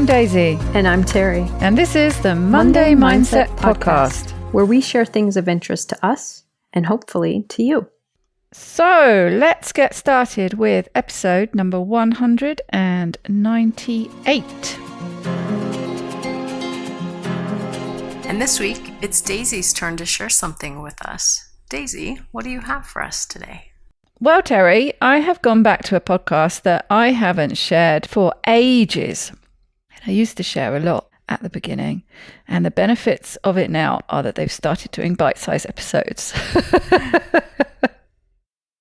Daisy. And I'm Terry. And this is the Monday Mindset Podcast, where we share things of interest to us and hopefully to you. So let's get started with episode number 198. And this week, it's Daisy's turn to share something with us. Daisy, what do you have for us today? Well, Terry, I have gone back to a podcast that I haven't shared for ages. I used to share a lot at the beginning, and the benefits of it now are that they've started doing bite-sized episodes.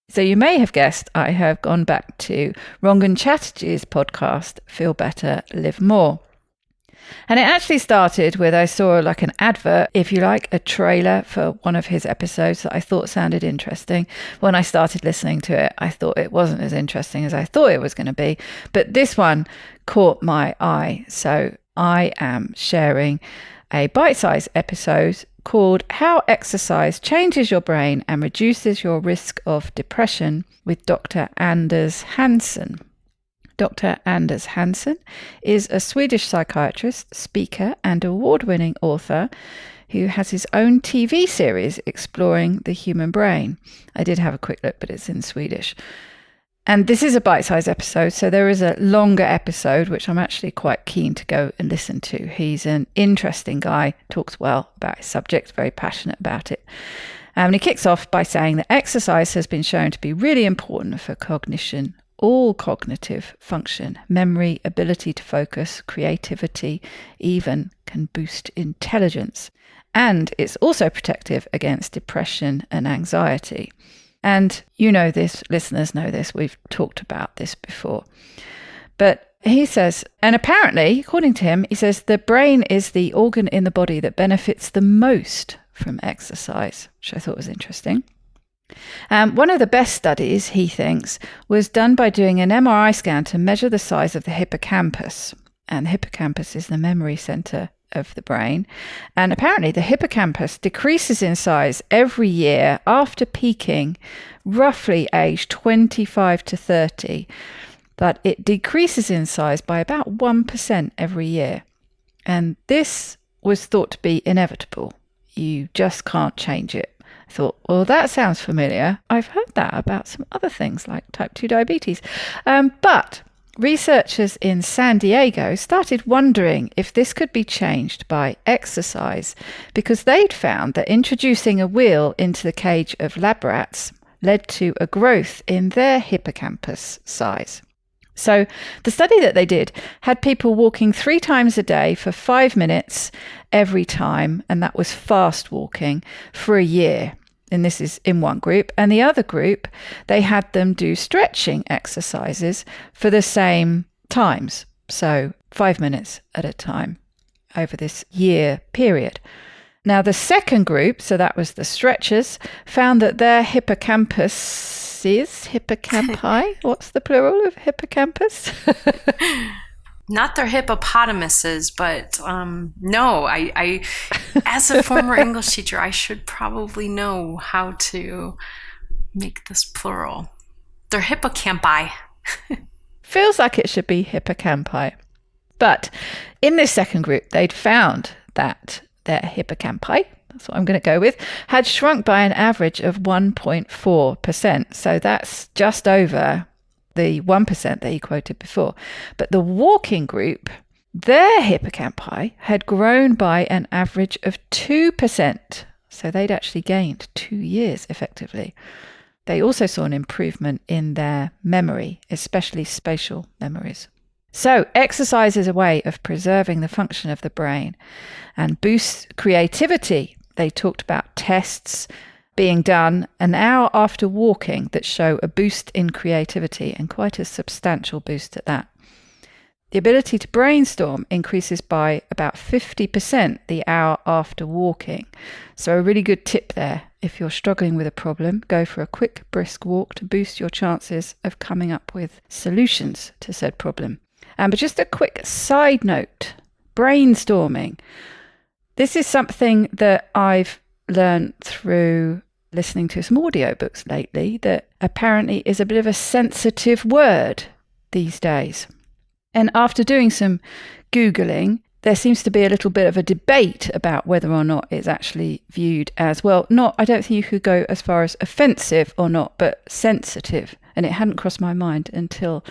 So you may have guessed I have gone back to Rangan Chatterjee's podcast, Feel Better, Live More. And it actually started with, I saw like an advert, if you like, a trailer for one of his episodes that I thought sounded interesting. When I started listening to it, I thought it wasn't as interesting as I thought it was going to be. But this one caught my eye. So I am sharing a bite-sized episode called How Exercise Changes Your Brain and Reduces Your Risk of Depression with Dr. Anders Hansen. Dr. Anders Hansen is a Swedish psychiatrist, speaker, and award-winning author who has his own TV series exploring the human brain. I did have a quick look, but it's in Swedish. And this is a bite-sized episode, so there is a longer episode, which I'm actually quite keen to go and listen to. He's an interesting guy, talks well about his subject, very passionate about it. And he kicks off by saying that exercise has been shown to be really important for cognition, all cognitive function, memory, ability to focus, creativity, even can boost intelligence. And it's also protective against depression and anxiety. And you know this, listeners know this, we've talked about this before. But he says, and apparently, according to him, he says the brain is the organ in the body that benefits the most from exercise, which I thought was interesting. One of the best studies, he thinks, was done by doing an MRI scan to measure the size of the hippocampus. And the hippocampus is the memory center of the brain. And apparently the hippocampus decreases in size every year after peaking roughly age 25 to 30. But it decreases in size by about 1% every year. And this was thought to be inevitable. You just can't change it. I thought, well, that sounds familiar. I've heard that about some other things like type 2 diabetes. But researchers in San Diego started wondering if this could be changed by exercise because they'd found that introducing a wheel into the cage of lab rats led to a growth in their hippocampus size. So the study that they did had people walking 3 times a day for 5 minutes every time, and that was fast walking for a year. And this is in one group. And the other group, they had them do stretching exercises for the same times. So 5 minutes at a time over this year period. Now the second group, so that was the stretchers, found that their hippocampi, what's the plural of hippocampus? Not their hippopotamuses, but no, I as a former English teacher, I should probably know how to make this plural. They're hippocampi. Feels like it should be hippocampi. But in this second group, they'd found that their hippocampi, that's what I'm going to go with, had shrunk by an average of 1.4%. So that's just over the 1% that he quoted before. But the walking group, their hippocampi had grown by an average of 2%. So they'd actually gained 2 years effectively. They also saw an improvement in their memory, especially spatial memories. So exercise is a way of preserving the function of the brain and boosts creativity. They talked about tests being done an hour after walking that show a boost in creativity, and quite a substantial boost at that. The ability to brainstorm increases by about 50% the hour after walking. So a really good tip there. If you're struggling with a problem, go for a quick brisk walk to boost your chances of coming up with solutions to said problem. But just a quick side note, brainstorming. This is something that I've learned through listening to some audiobooks lately that apparently is a bit of a sensitive word these days. And after doing some Googling, there seems to be a little bit of a debate about whether or not it's actually viewed as, well, I don't think you could go as far as offensive or not, but sensitive. And it hadn't crossed my mind until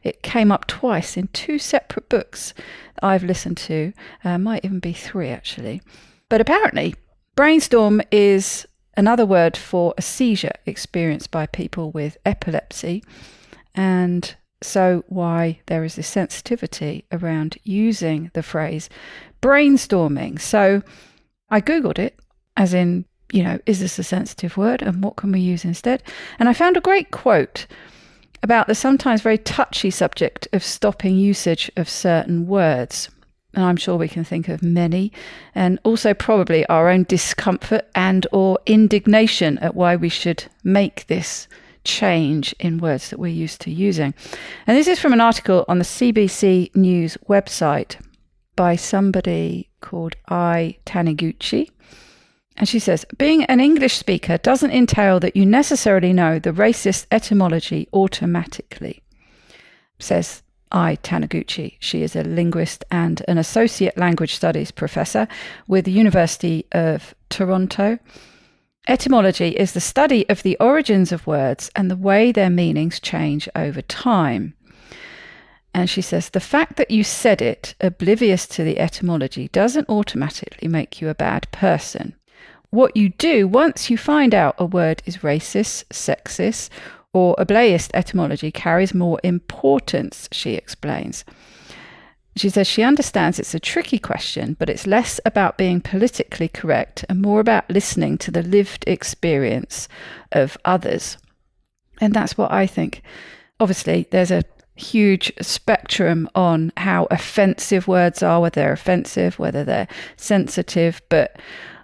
it came up twice in 2 separate books that I've listened to. Might even be 3, actually. But apparently, brainstorm is another word for a seizure experienced by people with epilepsy. And so why there is this sensitivity around using the phrase brainstorming. So I Googled it, as in, is this a sensitive word and what can we use instead? And I found a great quote about the sometimes very touchy subject of stopping usage of certain words. And I'm sure we can think of many, and also probably our own discomfort and or indignation at why we should make this change in words that we're used to using. And this is from an article on the CBC News website by somebody called I. Taniguchi. And she says, being an English speaker doesn't entail that you necessarily know the racist etymology automatically, says I. Taniguchi. She is a linguist and an associate language studies professor with the University of Toronto. Etymology is the study of the origins of words and the way their meanings change over time. And she says, the fact that you said it, oblivious to the etymology, doesn't automatically make you a bad person. What you do once you find out a word is racist, sexist, or ableist etymology carries more importance, she explains. She says she understands it's a tricky question, but it's less about being politically correct and more about listening to the lived experience of others. And that's what I think. Obviously, there's a huge spectrum on how offensive words are, whether they're offensive, whether they're sensitive, but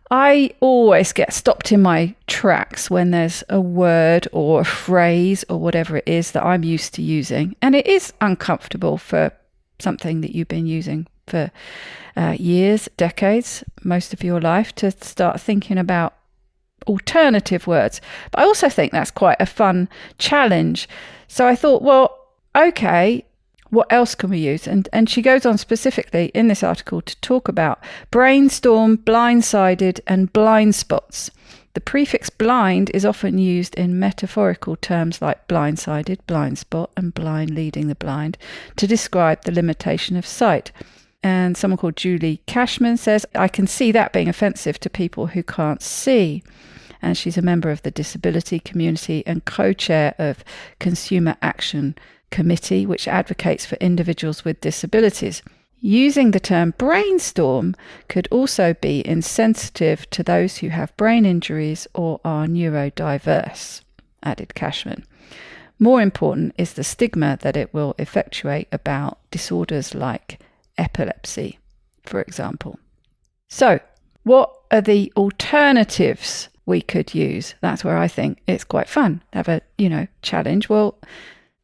I always get stopped in my tracks when there's a word or a phrase or whatever it is that I'm used to using. And it is uncomfortable for something that you've been using for years, decades, most of your life, to start thinking about alternative words. But I also think that's quite a fun challenge. So I thought, well, okay, what else can we use? And she goes on specifically in this article to talk about brainstorm, blindsided, and blind spots. The prefix blind is often used in metaphorical terms like blindsided, blind spot, and blind leading the blind to describe the limitation of sight. And someone called Julie Cashman says, I can see that being offensive to people who can't see. And she's a member of the disability community and co-chair of Consumer Action Committee, which advocates for individuals with disabilities. Using the term brainstorm could also be insensitive to those who have brain injuries or are neurodiverse, added Cashman. More important is the stigma that it will effectuate about disorders like epilepsy, for example. So, what are the alternatives we could use? That's where I think it's quite fun to have a, challenge. Well,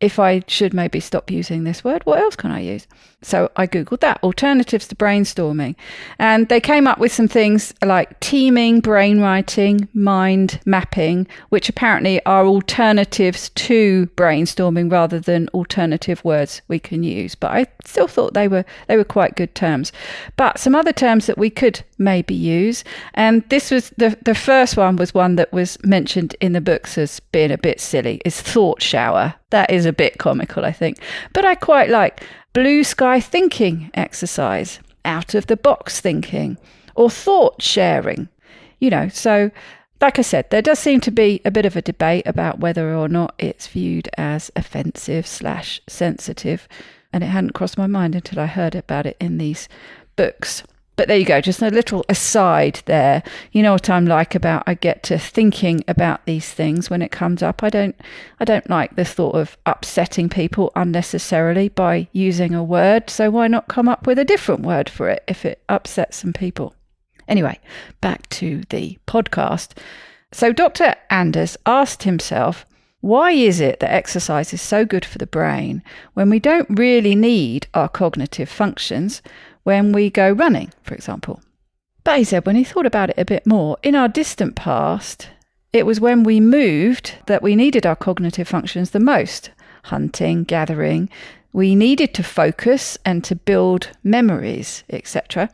if I should maybe stop using this word, what else can I use? So I Googled that, alternatives to brainstorming. And they came up with some things like teaming, brainwriting, mind mapping, which apparently are alternatives to brainstorming rather than alternative words we can use. But I still thought they were quite good terms. But some other terms that we could maybe use, and this was the first one was one that was mentioned in the books as being a bit silly, is thought shower. That is a bit comical, I think. But I quite like blue sky thinking exercise, out of the box thinking, or thought sharing. So like I said, there does seem to be a bit of a debate about whether or not it's viewed as offensive / sensitive. And it hadn't crossed my mind until I heard about it in these books. But there you go, just a little aside there. You know what I'm like about, I get to thinking about these things when it comes up. I don't like the thought of upsetting people unnecessarily by using a word. So why not come up with a different word for it if it upsets some people? Anyway, back to the podcast. So Dr. Anders asked himself, why is it that exercise is so good for the brain when we don't really need our cognitive functions when we go running, for example? But he said when he thought about it a bit more, in our distant past, it was when we moved that we needed our cognitive functions the most. Hunting, gathering, We needed to focus and to build memories, etc.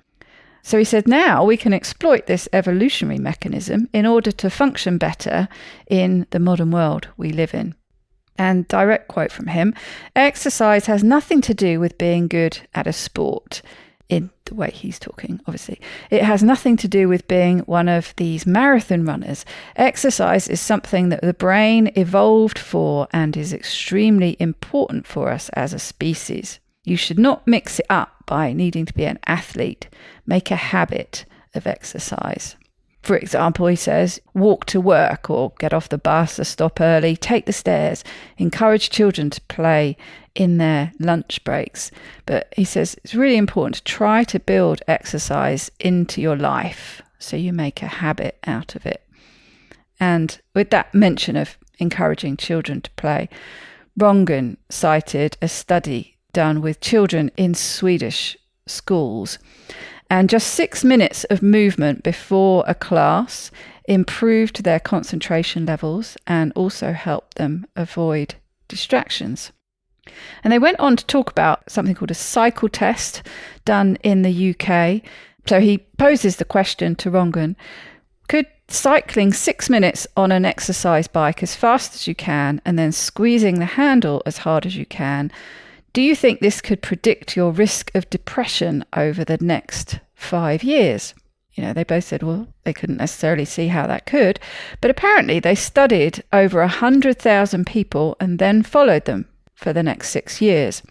So he said, now we can exploit this evolutionary mechanism in order to function better in the modern world we live in. And direct quote from him, exercise has nothing to do with being good at a sport. In the way he's talking, obviously. It has nothing to do with being one of these marathon runners. Exercise is something that the brain evolved for and is extremely important for us as a species. You should not mix it up by needing to be an athlete. Make a habit of exercise. For example, he says, walk to work or get off the bus or stop early, take the stairs, encourage children to play in their lunch breaks. But he says it's really important to try to build exercise into your life so you make a habit out of it. And with that mention of encouraging children to play, Rangan cited a study done with children in Swedish schools. And just 6 minutes of movement before a class improved their concentration levels and also helped them avoid distractions. And they went on to talk about something called a cycle test done in the UK. So he poses the question to Rangan, could cycling 6 minutes on an exercise bike as fast as you can and then squeezing the handle as hard as you can, do you think this could predict your risk of depression over the next 5 years? They both said, well, they couldn't necessarily see how that could. But apparently they studied over 100,000 people and then followed them for the next 6 years.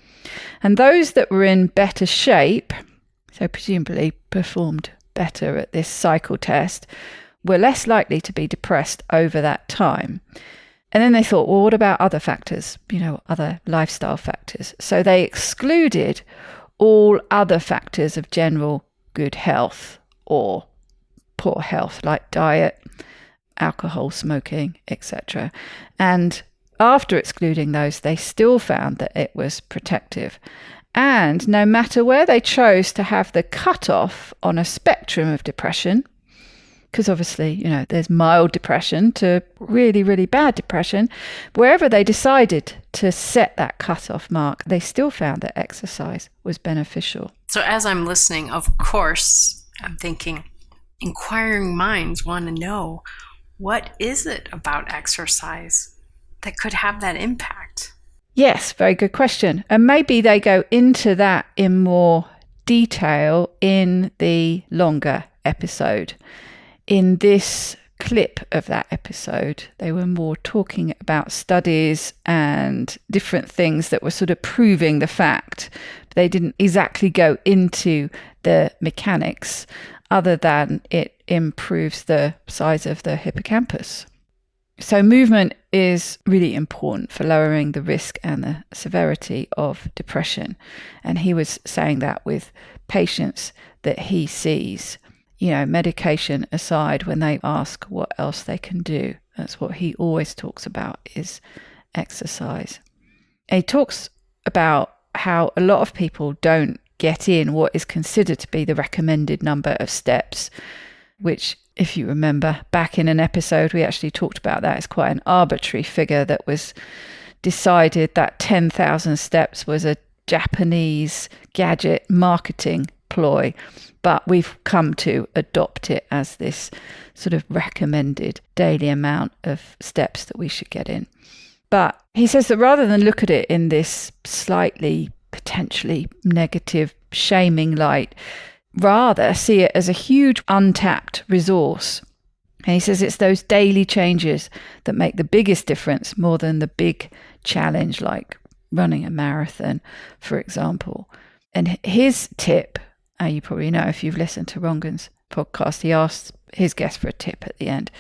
And those that were in better shape, so presumably performed better at this cycle test, were less likely to be depressed over that time. And then they thought, well, what about other factors, other lifestyle factors? So they excluded all other factors of general good health or poor health, like diet, alcohol, smoking, etc. And after excluding those, they still found that it was protective. And no matter where they chose to have the cutoff on a spectrum of depression, because obviously, there's mild depression to really, really bad depression. Wherever they decided to set that cutoff mark, they still found that exercise was beneficial. So as I'm listening, of course, I'm thinking, inquiring minds want to know, what is it about exercise that could have that impact? Yes, very good question. And maybe they go into that in more detail in the longer episode. In this clip of that episode, they were more talking about studies and different things that were sort of proving the fact. They didn't exactly go into the mechanics other than it improves the size of the hippocampus. So movement is really important for lowering the risk and the severity of depression. And he was saying that with patients that he sees. Medication aside, when they ask what else they can do, that's what he always talks about is exercise. And he talks about how a lot of people don't get in what is considered to be the recommended number of steps, which, if you remember, back in an episode, we actually talked about that. It's quite an arbitrary figure that was decided that 10,000 steps was a Japanese gadget marketing ploy. But we've come to adopt it as this sort of recommended daily amount of steps that we should get in. But he says that rather than look at it in this slightly potentially negative, shaming light, rather see it as a huge untapped resource. And he says it's those daily changes that make the biggest difference more than the big challenge like running a marathon, for example. And his tip, you probably know if you've listened to Rangan's podcast, he asked his guest for a tip at the end.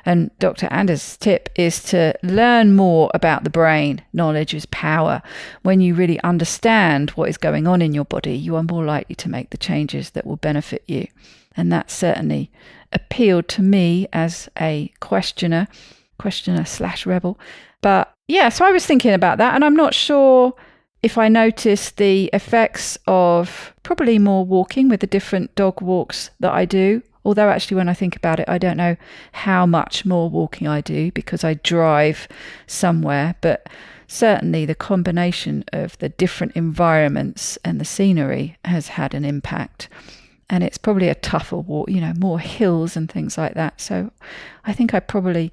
And Dr. Anders' tip is to learn more about the brain. Knowledge is power. When you really understand what is going on in your body, you are more likely to make the changes that will benefit you. And that certainly appealed to me as a questioner/rebel. But yeah, so I was thinking about that, and I'm not sure if I noticed the effects of probably more walking with the different dog walks that I do. Although actually when I think about it, I don't know how much more walking I do because I drive somewhere. But certainly the combination of the different environments and the scenery has had an impact. And it's probably a tougher walk, more hills and things like that. So I think I probably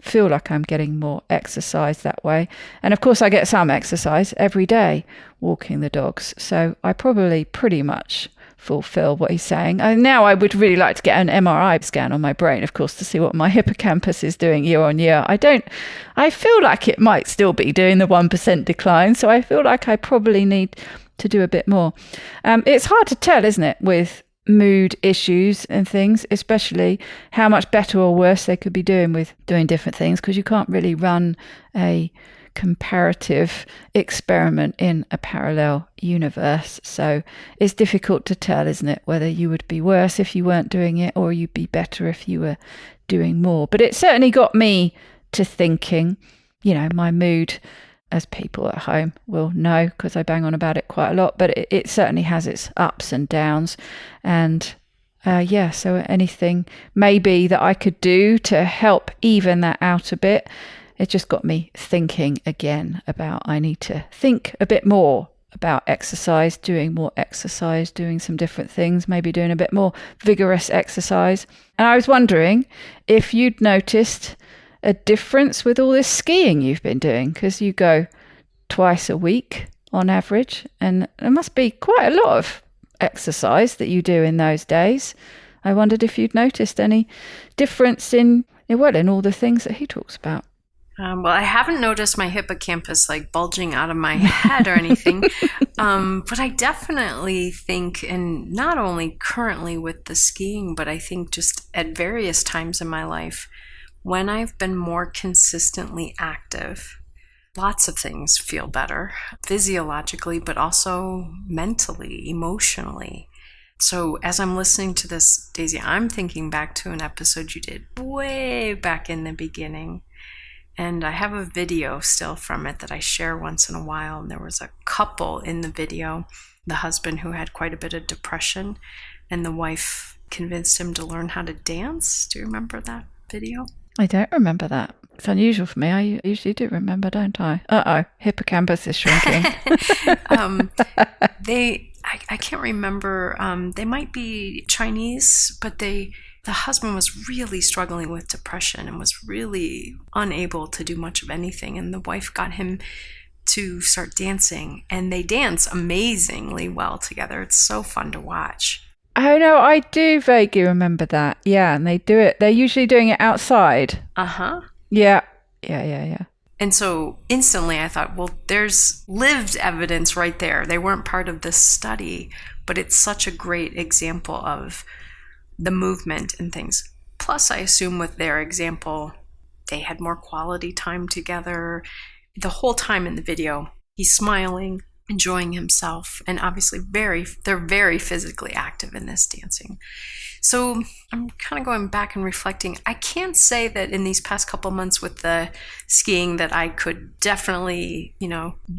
feel like I'm getting more exercise that way. And of course I get some exercise every day walking the dogs. So I probably pretty much fulfill what he's saying. And now I would really like to get an MRI scan on my brain, of course, to see what my hippocampus is doing year on year. I feel like it might still be doing the 1% decline. So I feel like I probably need to do a bit more. It's hard to tell, isn't it, with mood issues and things, especially how much better or worse they could be doing with doing different things, because you can't really run a comparative experiment in a parallel universe. So it's difficult to tell, isn't it, whether you would be worse if you weren't doing it or you'd be better if you were doing more. But it certainly got me to thinking, my mood, as people at home will know, because I bang on about it quite a lot, but it certainly has its ups and downs. And so anything maybe that I could do to help even that out a bit, it just got me thinking again about I need to think a bit more about exercise, doing more exercise, doing some different things, maybe doing a bit more vigorous exercise. And I was wondering if you'd noticed a difference with all this skiing you've been doing, because you go twice a week on average, and there must be quite a lot of exercise that you do in those days. I wondered if you'd noticed any difference in all the things that he talks about. Well, I haven't noticed my hippocampus bulging out of my head or anything, but I definitely think, and not only currently with the skiing, but I think just at various times in my life, when I've been more consistently active, lots of things feel better physiologically, but also mentally, emotionally. So as I'm listening to this, Daisy, I'm thinking back to an episode you did way back in the beginning. And I have a video still from it that I share once in a while. And there was a couple in the video, the husband who had quite a bit of depression, and the wife convinced him to learn how to dance. Do you remember that video? I don't remember that. It's unusual for me. I usually do remember, don't I? Hippocampus is shrinking. I can't remember. They might be Chinese, but the husband was really struggling with depression and was really unable to do much of anything. And the wife got him to start dancing, and they dance amazingly well together. It's so fun to watch. Oh, no, I do vaguely remember that. Yeah, and they do it. They're usually doing it outside. Uh-huh. Yeah. And so instantly I thought, well, there's lived evidence right there. They weren't part of this study, but it's such a great example of the movement and things. Plus, I assume with their example, they had more quality time together. The whole time in the video, he's smiling, enjoying himself, and obviously they're very physically active in this dancing. So I'm kind of going back and reflecting. I can't say that in these past couple months with the skiing that I could definitely,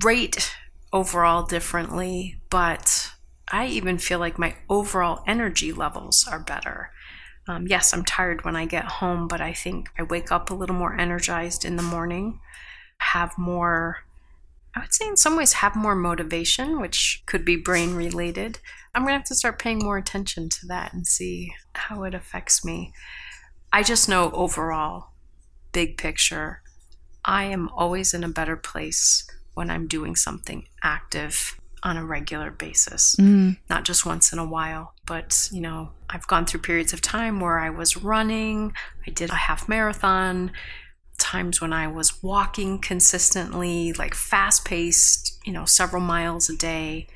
rate overall differently, but I even feel like my overall energy levels are better. Yes, I'm tired when I get home, but I think I wake up a little more energized in the morning, have more, I would say in some ways have more motivation, which could be brain related. I'm going to have to start paying more attention to that and see how it affects me. I just know overall, big picture, I am always in a better place when I'm doing something active on a regular basis, not just once in a while. But, I've gone through periods of time where I was running, I did a half marathon, times when I was walking consistently, fast-paced, several miles a day.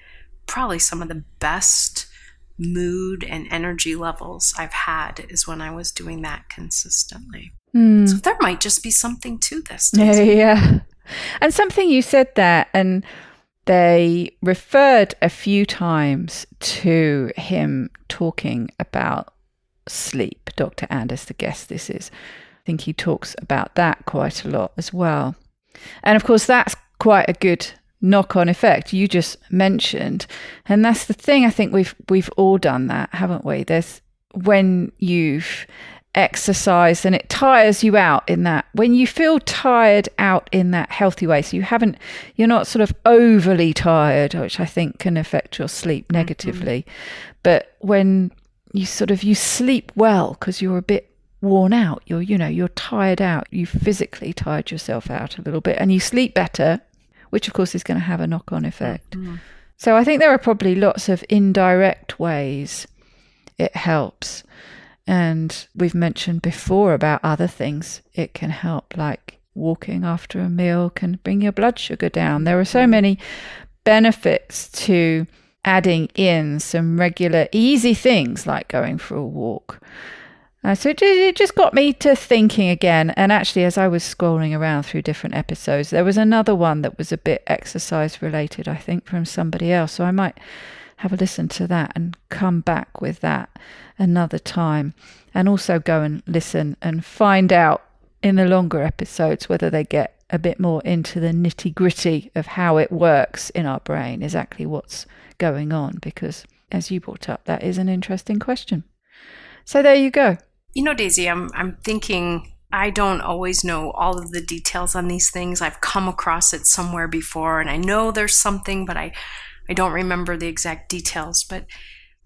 Probably some of the best mood and energy levels I've had is when I was doing that consistently. So there might just be something to this. Yeah. And something you said there, and they referred a few times to him talking about sleep. Dr. Anders, the guest this is, I think he talks about that quite a lot as well. And of course, that's quite a good knock-on effect you just mentioned. And that's the thing, I think we've all done that, haven't we? There's when you've exercise and it tires you out in that, when you feel tired out in that healthy way, so you're not sort of overly tired, which I think can affect your sleep negatively, but when you sleep well because you're a bit worn out, you're tired out, you physically tired yourself out a little bit, and you sleep better, which of course is going to have a knock-on effect. So I think there are probably lots of indirect ways it helps. And we've mentioned before about other things it can help, like walking after a meal can bring your blood sugar down. There are so many benefits to adding in some regular, easy things like going for a walk. So it just got me to thinking again. And actually, as I was scrolling around through different episodes, there was another one that was a bit exercise related, I think, from somebody else. So I might have a listen to that and come back with that another time, and also go and listen and find out in the longer episodes whether they get a bit more into the nitty-gritty of how it works in our brain, exactly what's going on, because as you brought up, that is an interesting question. So there you go. Daisy, I'm thinking, I don't always know all of the details on these things. I've come across it somewhere before, and I know there's something, but I don't remember the exact details. But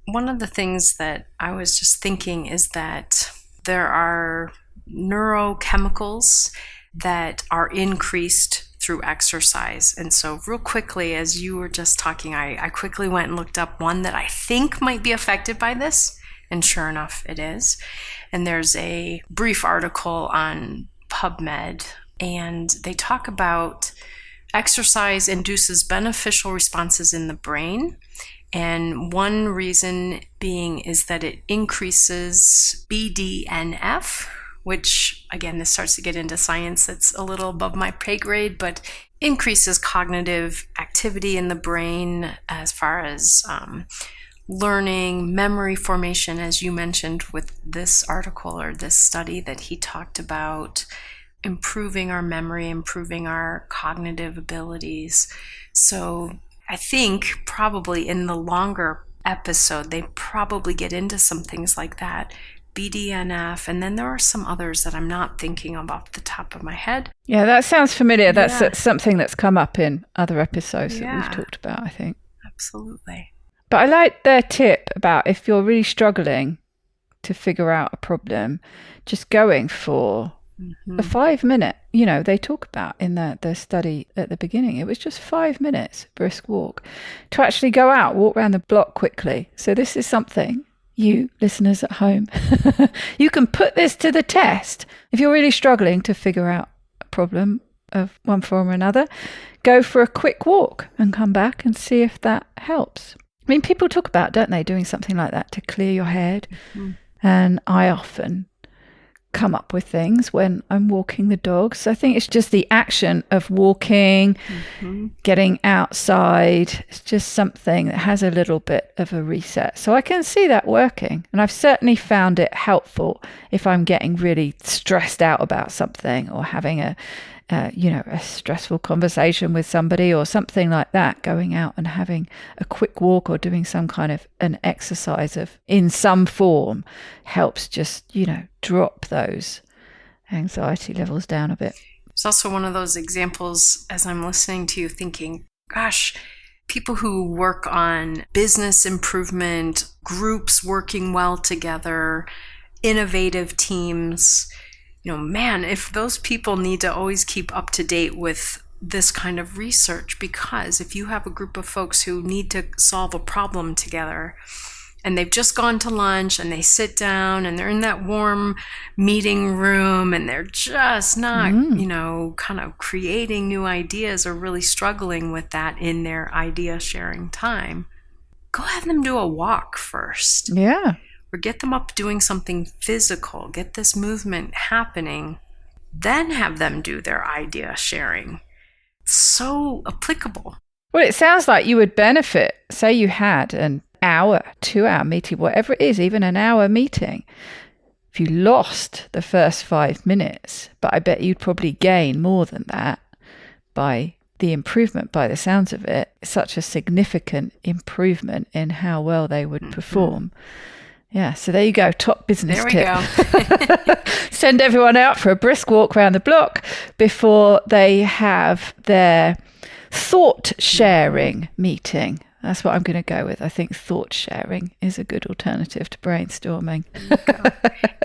one of the things that I was just thinking is that there are neurochemicals that are increased through exercise. And so real quickly, as you were just talking, I quickly went and looked up one that I think might be affected by this. And sure enough, it is. And there's a brief article on PubMed, and they talk about exercise induces beneficial responses in the brain. And one reason being is that it increases BDNF, which, again, this starts to get into science that's a little above my pay grade, but increases cognitive activity in the brain as far as learning, memory formation, as you mentioned with this article or this study that he talked about, improving our memory, improving our cognitive abilities. So I think probably in the longer episode, they probably get into some things like that, BDNF, and then there are some others that I'm not thinking of off the top of my head. Yeah, that sounds familiar. That's something that's come up in other episodes that we've talked about, I think. Absolutely. But I like their tip about if you're really struggling to figure out a problem, just going for a 5-minute, they talk about in the study at the beginning, it was just 5 minutes, brisk walk, to actually go out, walk around the block quickly. So this is something, you listeners at home, you can put this to the test. If you're really struggling to figure out a problem of one form or another, go for a quick walk and come back and see if that helps. I mean, people talk about, don't they, doing something like that to clear your head. And I often come up with things when I'm walking the dogs. I think it's just the action of walking, getting outside. It's just something that has a little bit of a reset. So I can see that working. And I've certainly found it helpful if I'm getting really stressed out about something or having a stressful conversation with somebody or something like that, going out and having a quick walk or doing some kind of an exercise in some form helps just, drop those anxiety levels down a bit. It's also one of those examples as I'm listening to you thinking, gosh, people who work on business improvement, groups working well together, innovative teams, man, if those people need to always keep up to date with this kind of research, because if you have a group of folks who need to solve a problem together and they've just gone to lunch and they sit down and they're in that warm meeting room and they're just not, kind of creating new ideas or really struggling with that in their idea sharing time, go have them do a walk first. Yeah. Or get them up doing something physical, get this movement happening, then have them do their idea sharing. It's so applicable. Well, it sounds like you would benefit. Say you had an hour, 2-hour meeting, whatever it is, even an hour meeting. If you lost the first 5 minutes, but I bet you'd probably gain more than that by the improvement, by the sounds of it, such a significant improvement in how well they would perform. Yeah, so there you go. Top business There we tip. go. Send everyone out for a brisk walk around the block before they have their thought sharing meeting. That's what I'm going to go with. I think thought sharing is a good alternative to brainstorming.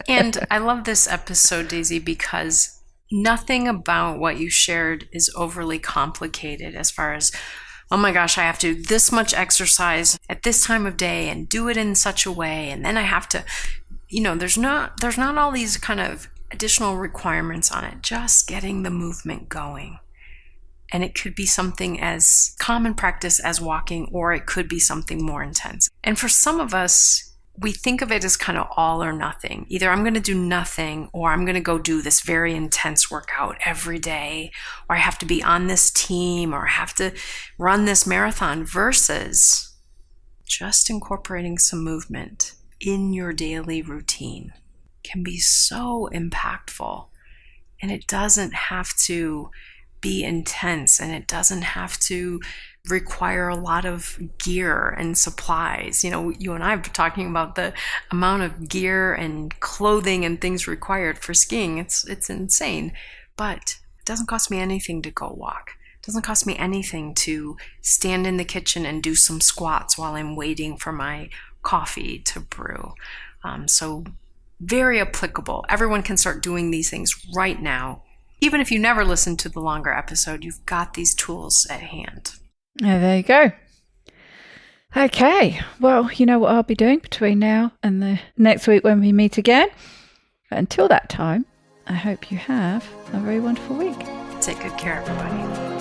And I love this episode, Daisy, because nothing about what you shared is overly complicated as far as, oh my gosh, I have to do this much exercise at this time of day and do it in such a way. And then I have to, there's not all these kind of additional requirements on it, just getting the movement going. And it could be something as common practice as walking, or it could be something more intense. And for some of us, we think of it as kind of all or nothing. Either I'm going to do nothing, or I'm going to go do this very intense workout every day, or I have to be on this team, or I have to run this marathon, versus just incorporating some movement in your daily routine can be so impactful. And it doesn't have to be intense, and it doesn't have to require a lot of gear and supplies. You and I have been talking about the amount of gear and clothing and things required for skiing. It's insane. But it doesn't cost me anything to go walk. It doesn't cost me anything to stand in the kitchen and do some squats while I'm waiting for my coffee to brew. So very applicable. Everyone can start doing these things right now. Even if you never listen to the longer episode, you've got these tools at hand. Yeah, there you go. Okay, well, you know what I'll be doing between now and the next week when we meet again. But until that time, I hope you have a very wonderful week. Take good care, everybody.